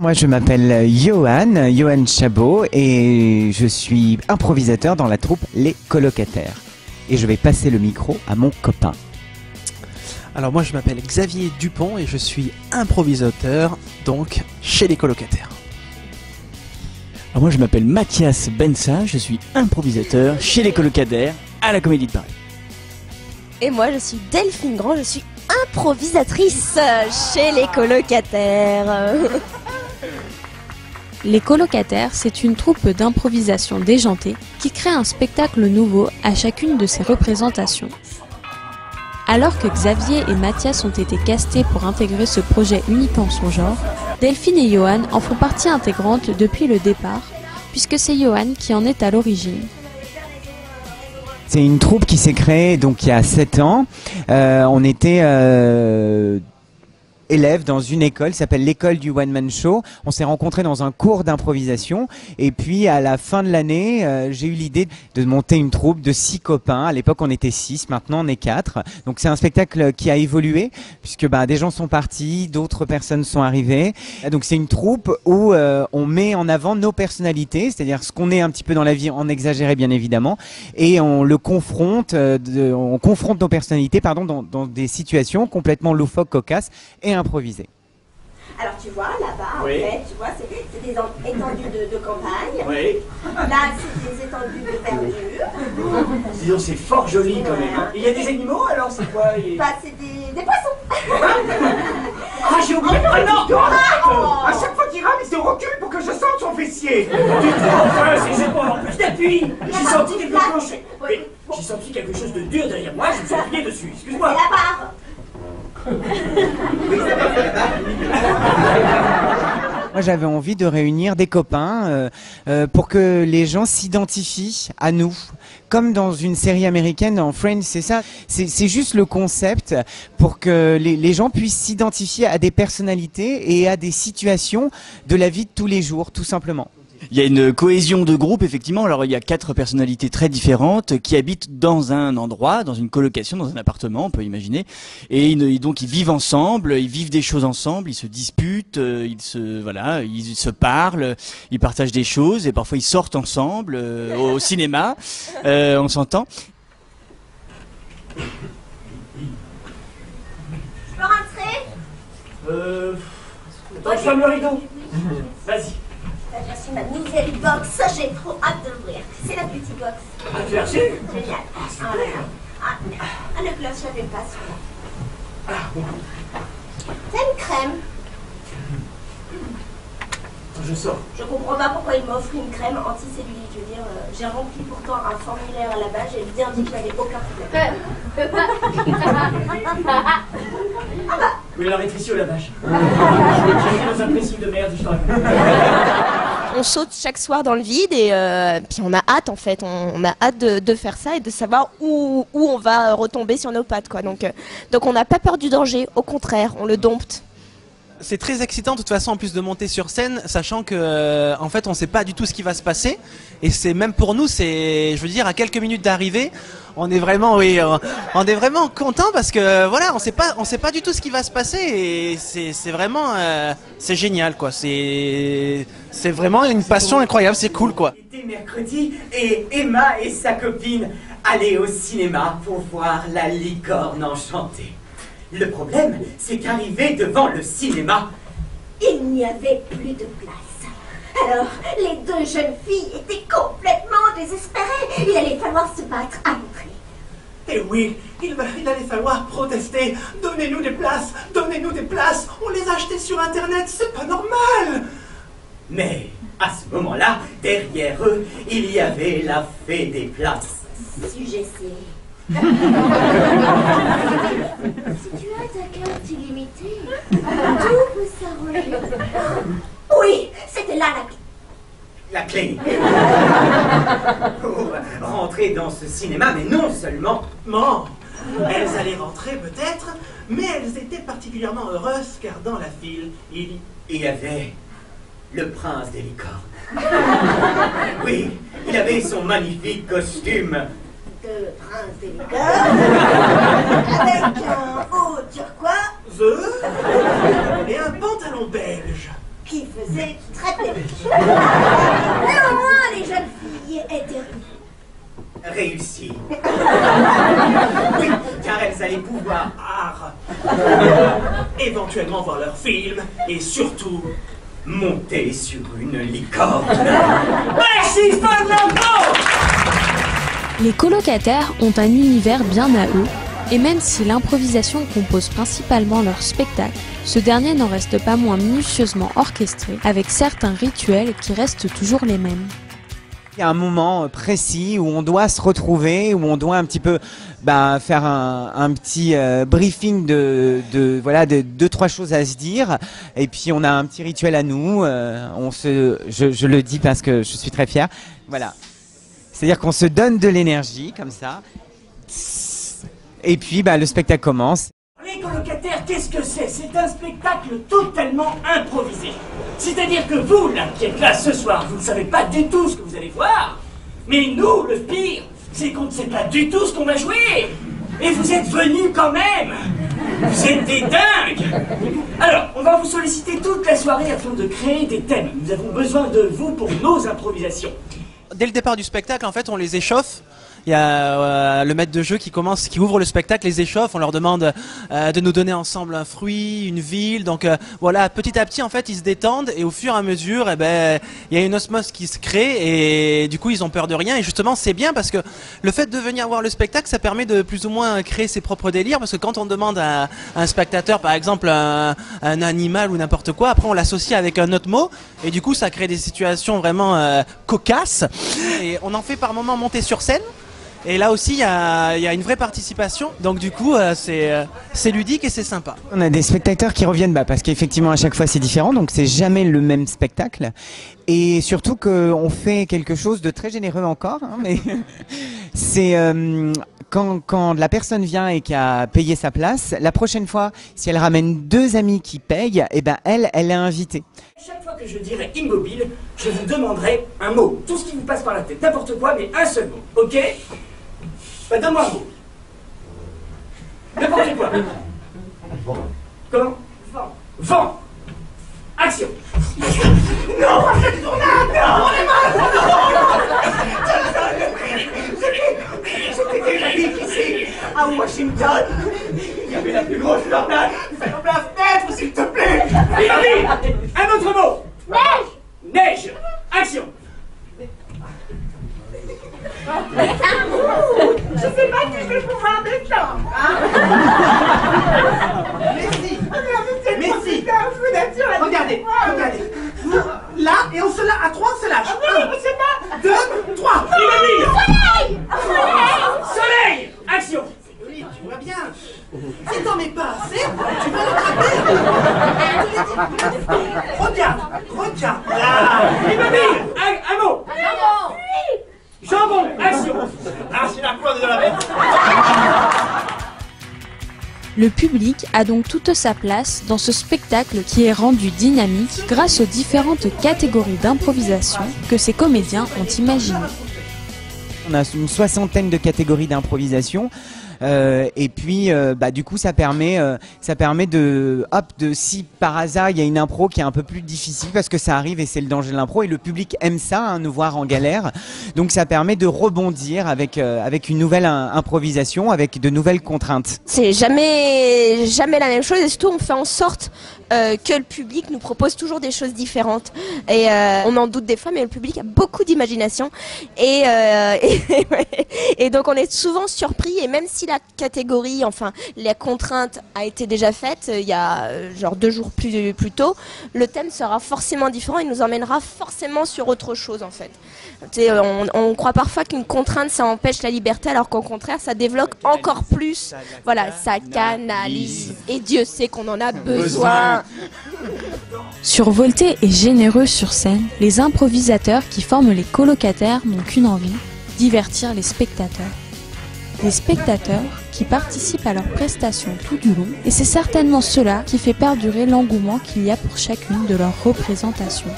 Moi, je m'appelle Johan Chabot, et je suis improvisateur dans la troupe Les Colocataires. Et je vais passer le micro à mon copain. Alors moi, je m'appelle Xavier Dupont et je suis improvisateur, donc, chez Les Colocataires. Alors moi, je m'appelle Mathias Bensa, je suis improvisateur chez Les Colocataires à la Comédie de Paris. Et moi, je suis Delphine Grand, je suis improvisatrice chez Les Colocataires. Les Colocataires, c'est une troupe d'improvisation déjantée qui crée un spectacle nouveau à chacune de ses représentations. Alors que Xavier et Mathias ont été castés pour intégrer ce projet unique en son genre, Delphine et Johan en font partie intégrante depuis le départ, puisque c'est Johan qui en est à l'origine. C'est une troupe qui s'est créée donc il y a 7 ans. On était élève dans une école qui s'appelle l'école du One Man Show. On s'est rencontrés dans un cours d'improvisation, et puis à la fin de l'année, j'ai eu l'idée de monter une troupe de 6 copains. À l'époque, on était 6, maintenant on est 4. Donc c'est un spectacle qui a évolué, puisque des gens sont partis, d'autres personnes sont arrivées. Donc c'est une troupe où on met en avant nos personnalités, c'est-à-dire ce qu'on est un petit peu dans la vie, en exagéré bien évidemment, et on le confronte, on confronte nos personnalités dans des situations complètement loufoques, cocasses et improvisé. Alors tu vois, là-bas, Oui. en fait, tu vois, c'est des étendues de campagne. Oui. Là, c'est des étendues de verdure. Disons, c'est fort joli quand même. Hein. Il y a des animaux alors, c'est quoi C'est des poissons. Ah, j'ai oublié. Ah non Oh. À chaque fois qu'il rame, il se recule pour que je sente son fessier. Enfin, c'est pas en plus d'appui. J'ai senti quelque chose. Mais j'ai senti quelque chose de dur derrière moi, je me suis appuyé dessus. Excuse-moi. La barre. Moi, j'avais envie de réunir des copains pour que les gens s'identifient à nous. Comme dans une série américaine, dans Friends, c'est ça. C'est juste le concept pour que les gens puissent s'identifier à des personnalités et à des situations de la vie de tous les jours, tout simplement. Il y a une cohésion de groupe, effectivement. Alors, il y a 4 personnalités très différentes qui habitent dans un endroit, dans une colocation, dans un appartement, on peut imaginer. Et donc, ils vivent ensemble, ils vivent des choses ensemble, ils se disputent, ils se parlent, ils partagent des choses, et parfois ils sortent ensemble au cinéma, on s'entend. Je peux rentrer? Attends, je ferme le rideau. Vas-y. J'ai reçu ma nouvelle box, j'ai trop hâte de l'ouvrir. C'est la petite box. Ah, tu l'as reçu? Génial. Le gloss, je l'avais pas celui-là. C'est une crème. Attends, je sors. Je comprends pas pourquoi il m'offre une crème anticellulite. Je veux dire, j'ai rempli pourtant un formulaire là-bas, j'ai bien dit que je n'avais aucun problème. Oui, la rétrécie au lavage. J'ai nos impressibles de merde, je t'en rappelle. On saute chaque soir dans le vide et puis on a hâte en fait, on a hâte de faire ça et de savoir où on va retomber sur nos pattes quoi. Donc on n'a pas peur du danger, au contraire, on le dompte. C'est très excitant de toute façon en plus de monter sur scène, sachant que en fait on sait pas du tout ce qui va se passer, et c'est même pour nous, je veux dire, à quelques minutes d'arrivée, on est vraiment content parce que voilà, on sait pas du tout ce qui va se passer, et c'est vraiment c'est génial quoi, c'est vraiment une passion incroyable, c'est cool quoi. C'était mercredi et Emma et sa copine allaient au cinéma pour voir La Licorne Enchantée. Le problème, c'est qu'arrivé devant le cinéma, Il n'y avait plus de place. Alors les 2 jeunes filles étaient complètement désespérées. Il allait falloir se battre à l'entrée. et oui, il allait falloir protester. Donnez-nous des places, donnez-nous des places. On les a achetées sur Internet, c'est pas normal. Mais à ce moment-là, derrière eux, il y avait la fée des places. Sujet C. Si tu as ta carte illimitée, tout peut s'arranger. Oui, c'était là la clé. La clé. Pour rentrer dans ce cinéma, mais non seulement. Elles allaient rentrer peut-être, mais elles étaient particulièrement heureuses car dans la file, il Il y avait le prince des licornes. Oui, il avait son magnifique costume. De prince des licornes, avec un haut turquoise. et un pantalon belge. qui faisait très plaisir. Néanmoins, les jeunes filles étaient réussi. Oui, car elles allaient pouvoir éventuellement voir leurs films et surtout monter sur une licorne. Merci Fernando! Les colocataires ont un univers bien à eux, et même si l'improvisation compose principalement leur spectacle, ce dernier n'en reste pas moins minutieusement orchestré, avec certains rituels qui restent toujours les mêmes. Il y a un moment précis où on doit se retrouver, où on doit un petit peu faire un petit briefing de 2-3 choses à se dire, et puis on a un petit rituel à nous. Je le dis parce que je suis très fier. Voilà, c'est-à-dire qu'on se donne de l'énergie comme ça, et puis le spectacle commence. Les colocataires, qu'est-ce que c'est? C'est un spectacle totalement improvisé. C'est-à-dire que vous, là, qui êtes là ce soir, vous ne savez pas du tout ce que vous allez voir. Mais nous, le pire, c'est qu'on ne sait pas du tout ce qu'on va jouer. Et vous êtes venus quand même. Vous êtes des dingues. Alors, on va vous solliciter toute la soirée afin de créer des thèmes. Nous avons besoin de vous pour nos improvisations. Dès le départ du spectacle, en fait, on les échauffe. Il y a le maître de jeu qui ouvre le spectacle, les échauffe, on leur demande de nous donner ensemble un fruit, une ville, donc voilà, petit à petit en fait ils se détendent et au fur et à mesure il y a une osmose qui se crée et du coup ils ont peur de rien et justement c'est bien parce que le fait de venir voir le spectacle ça permet de plus ou moins créer ses propres délires parce que quand on demande à un spectateur par exemple un animal ou n'importe quoi, après on l'associe avec un autre mot et du coup ça crée des situations vraiment cocasses et on en fait par moments monter sur scène. Et là aussi, il y a une vraie participation. Donc du coup, c'est ludique et c'est sympa. On a des spectateurs qui reviennent parce qu'effectivement, à chaque fois, c'est différent. Donc c'est jamais le même spectacle. Et surtout qu'on fait quelque chose de très généreux encore. Mais c'est quand la personne vient et qui a payé sa place, la prochaine fois, si elle ramène 2 amis qui payent, elle est invitée. Chaque fois que je dirai immobile, je vous demanderai un mot. Tout ce qui vous passe par la tête, n'importe quoi, mais un seul mot. Ok? Donne-moi un mot. N'importe quoi. Comment? Vent. Vent. Action. Non, cette tournade. Non, j'étais déjà dit qu'ici, à Washington, il y avait la plus grosse tornade. Ferme la fenêtre, s'il te plaît. Mélanie, un autre mot. Neige. Neige. Action. Je sais pas si je vais pouvoir descendre. Merci. Regardez. Là, et on se lâche. À 3, on se lâche. 1, 2, 3. Soleil. Soleil. Action. Joli, tu vois bien. Si t'en mets pas assez, tu vas l'attraper. Regarde. Là. Un mot. Jambon, action. C'est la couleur de la bête. Le public a donc toute sa place dans ce spectacle qui est rendu dynamique grâce aux différentes catégories d'improvisation que ces comédiens ont imaginées. On a une 60aine de catégories d'improvisation. Et puis du coup ça permet de si par hasard il y a une impro qui est un peu plus difficile parce que ça arrive et c'est le danger de l'impro et le public aime ça, nous voir en galère, donc ça permet de rebondir avec une nouvelle improvisation, avec de nouvelles contraintes. C'est jamais la même chose et surtout on fait en sorte que le public nous propose toujours des choses différentes et on en doute des fois mais le public a beaucoup d'imagination et donc on est souvent surpris et même si la catégorie, enfin la contrainte a été déjà faite il y a genre 2 jours plus tôt, le thème sera forcément différent et nous emmènera forcément sur autre chose en fait. On croit parfois qu'une contrainte ça empêche la liberté alors qu'au contraire ça développe encore plus, voilà, ça canalise et Dieu sait qu'on en a besoin. Survoltés et généreux sur scène, les improvisateurs qui forment les colocataires n'ont qu'une envie, divertir les spectateurs. Des spectateurs qui participent à leurs prestations tout du long, et c'est certainement cela qui fait perdurer l'engouement qu'il y a pour chacune de leurs représentations.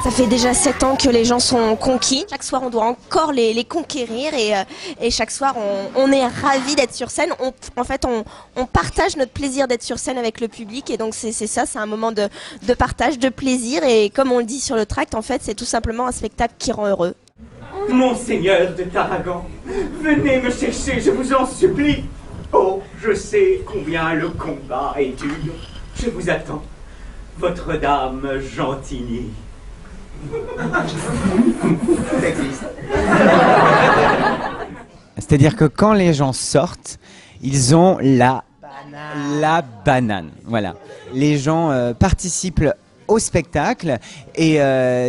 Ça fait déjà 7 ans que les gens sont conquis. Chaque soir, on doit encore les conquérir et chaque soir, on est ravis d'être sur scène. On partage notre plaisir d'être sur scène avec le public et donc c'est ça, c'est un moment de partage, de plaisir et comme on le dit sur le tract, en fait, c'est tout simplement un spectacle qui rend heureux. Monseigneur de Tarragon, venez me chercher, je vous en supplie. Oh, je sais combien le combat est dur. Je vous attends, votre dame Gentilly. Ça existe. C'est-à-dire que quand les gens sortent, ils ont la banane. Voilà. Les gens participent au spectacle et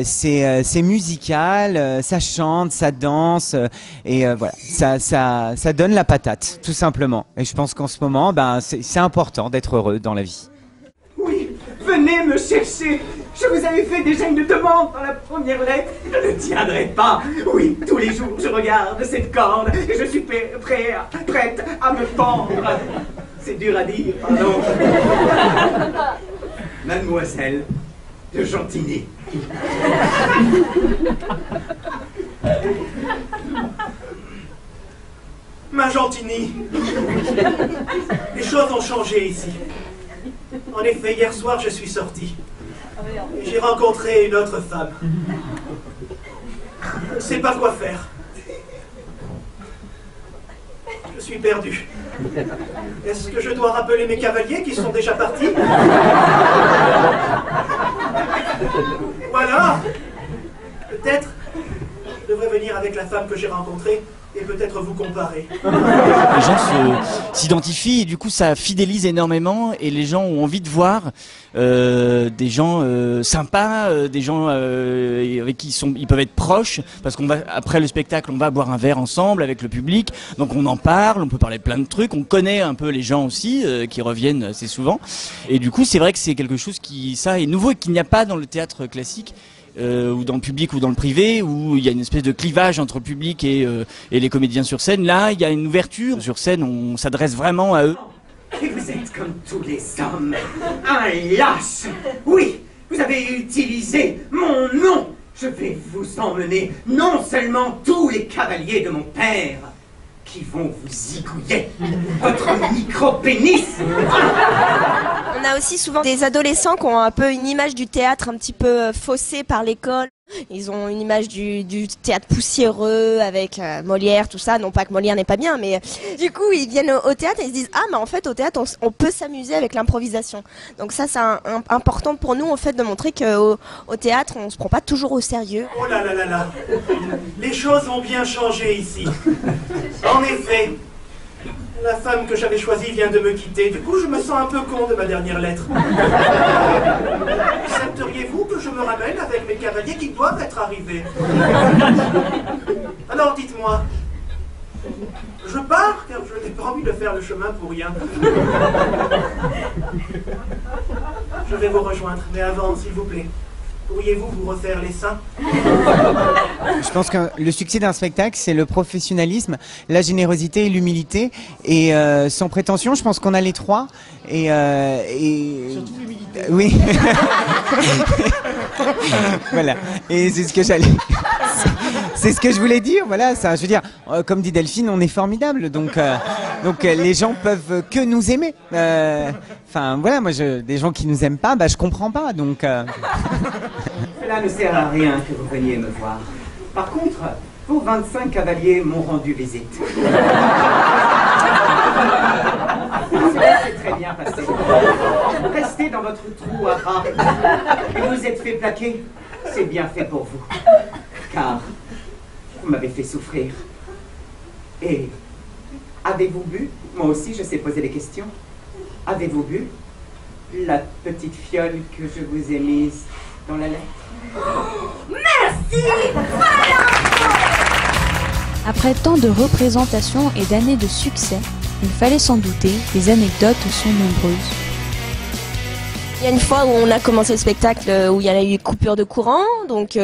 c'est musical, ça chante, ça danse et voilà, ça donne la patate, tout simplement. Et je pense qu'en ce moment, c'est important d'être heureux dans la vie. Oui, venez me chercher. Je vous avais fait déjà une demande dans la première lettre. Je ne tiendrai pas. Oui, tous les jours, je regarde cette corde et je suis prête à me pendre. C'est dur à dire, pardon. Mademoiselle de Gentilly. Ma Gentilly, les choses ont changé ici. En effet, hier soir, je suis sorti. J'ai rencontré une autre femme. Je ne sais pas quoi faire. Je suis perdu. Est-ce que je dois rappeler mes cavaliers qui sont déjà partis? Voilà. Peut-être je devrais venir avec la femme que j'ai rencontrée et peut-être vous comparer. Les gens s'identifient et du coup ça fidélise énormément et les gens ont envie de voir des gens sympas, des gens avec qui ils peuvent être proches parce qu'on va après le spectacle on va boire un verre ensemble avec le public, donc on en parle, on peut parler de plein de trucs, on connaît un peu les gens aussi qui reviennent assez souvent et du coup c'est vrai que c'est quelque chose qui ça est nouveau et qu'il n'y a pas dans le théâtre classique. Ou dans le public ou dans le privé, où il y a une espèce de clivage entre le public et les comédiens sur scène. Là, il y a une ouverture. Sur scène, on s'adresse vraiment à eux. Et vous êtes comme tous les hommes, un lâche. Oui, vous avez utilisé mon nom. Je vais vous emmener non seulement tous les cavaliers de mon père, qui vont vous zigouiller votre micro-pénis. On a aussi souvent des adolescents qui ont un peu une image du théâtre un petit peu faussée par l'école. Ils ont une image du théâtre poussiéreux avec Molière, tout ça. Non pas que Molière n'est pas bien, mais du coup ils viennent au théâtre et ils se disent ah mais en fait au théâtre on peut s'amuser avec l'improvisation. Donc ça c'est important pour nous en fait de montrer qu'au théâtre on se prend pas toujours au sérieux. Oh là là là là, les choses ont bien changé ici. En effet, la femme que j'avais choisie vient de me quitter. Du coup, je me sens un peu con de ma dernière lettre. Accepteriez-vous que je me ramène avec mes cavaliers qui doivent être arrivés? Alors, dites-moi. Je pars, car je n'ai pas envie de faire le chemin pour rien. Je vais vous rejoindre, mais avant, s'il vous plaît. Pourriez-vous vous refaire les seins? Je pense que le succès d'un spectacle, c'est le professionnalisme, la générosité et l'humilité. Et sans prétention, je pense qu'on a les trois. Et surtout l'humilité. Oui. Voilà. Et c'est ce que j'allais... C'est ce que je voulais dire, voilà. Ça, je veux dire, comme dit Delphine, on est formidable, donc les gens peuvent que nous aimer. Enfin, voilà, moi, des gens qui nous aiment pas, je comprends pas, donc. Cela ne sert à rien que vous veniez me voir. Par contre, vos 25 cavaliers m'ont rendu visite. Cela s'est très bien passé. Restez dans votre trou à rats et vous êtes fait plaquer. C'est bien fait pour vous, car vous m'avez fait souffrir. Et avez-vous bu? Moi aussi, je sais poser des questions. Avez-vous bu la petite fiole que je vous ai mise dans la lettre? Merci. Après tant de représentations et d'années de succès, il fallait s'en douter, les anecdotes sont nombreuses. Il y a une fois où on a commencé le spectacle où il y a eu coupure de courant, donc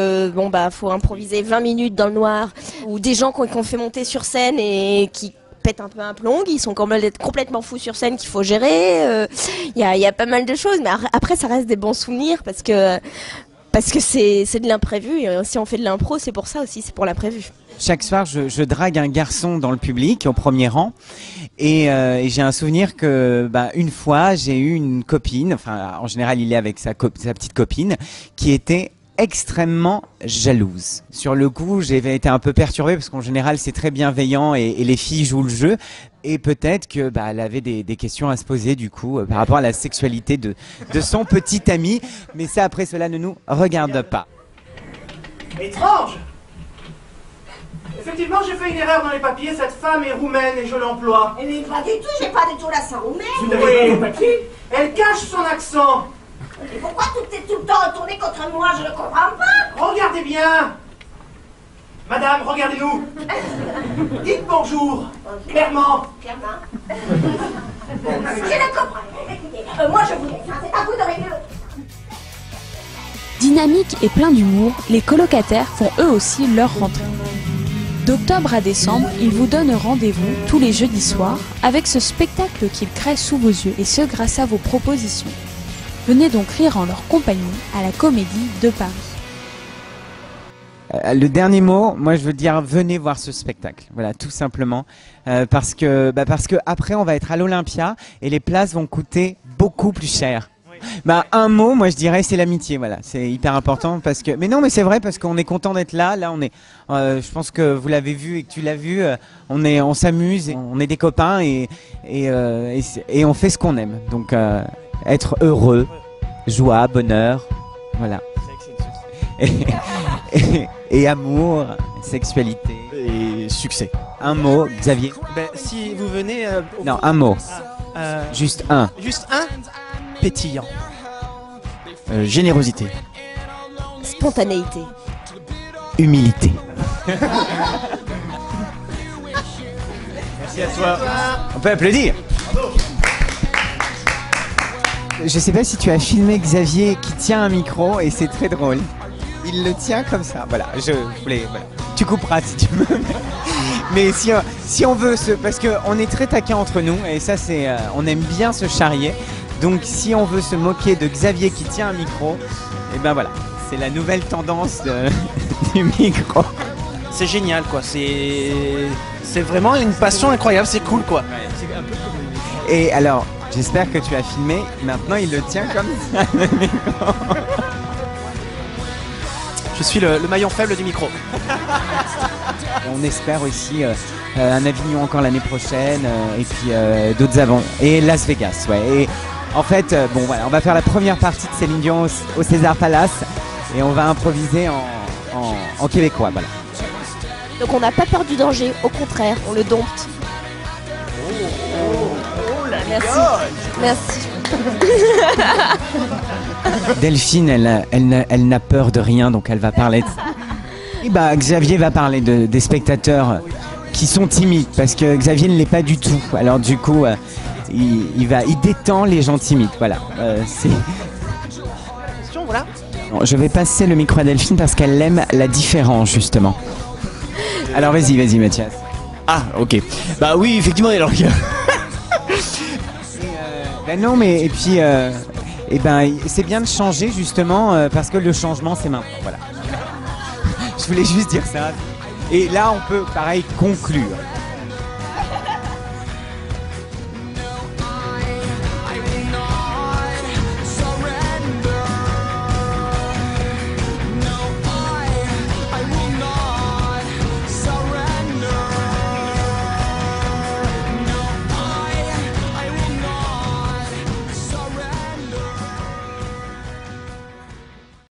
faut improviser 20 minutes dans le noir, ou des gens qu'on fait monter sur scène et qui pètent un peu un plomb, ils sont complètement fous sur scène qu'il faut gérer. Il y a pas mal de choses, mais après ça reste des bons souvenirs parce parce que c'est de l'imprévu. Et si on fait de l'impro, c'est pour ça aussi, c'est pour l'imprévu. Chaque soir, je drague un garçon dans le public, au premier rang, et j'ai un souvenir que, une fois, j'ai eu une copine, enfin, en général, il est avec sa petite copine, qui était extrêmement jalouse. Sur le coup, j'ai été un peu perturbé parce qu'en général, c'est très bienveillant et les filles jouent le jeu. Et peut-être que elle avait des questions à se poser du coup par rapport à la sexualité de son petit ami. Mais ça, après, cela ne nous regarde pas. Étrange! Effectivement, j'ai fait une erreur dans les papiers. Cette femme est roumaine et je l'emploie. Mais pas du tout, j'ai pas du tout l'accent roumain. Vous n'avez pas les papiers? Elle cache son accent. Et pourquoi tout est tout le temps retourné contre moi? Je ne comprends pas. Regardez bien. Madame, regardez-nous. Dites bonjour. Clairement. Clairement. Je ne comprends pas. Écoutez, moi je vous laisse, hein, c'est à vous de régler le... Dynamiques et pleins d'humour, les colocataires font eux aussi leur rentrée. D'octobre à décembre, ils vous donnent rendez-vous tous les jeudis soirs avec ce spectacle qu'ils créent sous vos yeux, et ce grâce à vos propositions. Venez donc rire en leur compagnie à la Comédie de Paris. Le dernier mot, moi je veux dire, venez voir ce spectacle, voilà, tout simplement, parce que après on va être à l'Olympia et les places vont coûter beaucoup plus cher. Un mot, moi je dirais, c'est l'amitié, voilà, c'est hyper important parce que, mais non, mais c'est vrai parce qu'on est content d'être là, on est, je pense que vous l'avez vu et que tu l'as vu, on s'amuse, on est des copains et on fait ce qu'on aime, donc être heureux, joie, bonheur, voilà. Et amour, sexualité et succès. Un mot, Xavier. Si vous venez... Non, un mot. Juste un. Juste un. Pétillant. Générosité. Spontanéité. Humilité. Merci à toi. On peut applaudir. Je sais pas si tu as filmé Xavier qui tient un micro et c'est très drôle. Il le tient comme ça, voilà, je voulais, voilà. Tu couperas si tu veux. Mais si on veut parce qu'on est très taquin entre nous et ça c'est, on aime bien se charrier. Donc si on veut se moquer de Xavier qui tient un micro, et voilà, c'est la nouvelle tendance du micro. C'est génial quoi, c'est vraiment une passion incroyable, c'est cool quoi. Et alors, j'espère que tu as filmé, maintenant il le tient comme ça le micro. Je suis le maillon faible du micro. On espère aussi un Avignon encore l'année prochaine et puis d'autres avant. Et Las Vegas, ouais. Et en fait, on va faire la première partie de Céline Dion au César Palace et on va improviser en québécois, voilà. Donc on n'a pas peur du danger, au contraire, on le dompte. Merci. Merci. Delphine, elle n'a peur de rien, donc elle va parler de ça. Et Xavier va parler des spectateurs qui sont timides, parce que Xavier ne l'est pas du tout. Alors du coup, il détend les gens timides, voilà. Voilà. Bon, je vais passer le micro à Delphine parce qu'elle aime la différence, justement. Alors vas-y Mathias. Ah, ok. Oui, effectivement, alors il y a... non, mais et puis c'est bien de changer justement parce que le changement c'est maintenant, voilà. Je voulais juste dire ça. Et là on peut pareil conclure.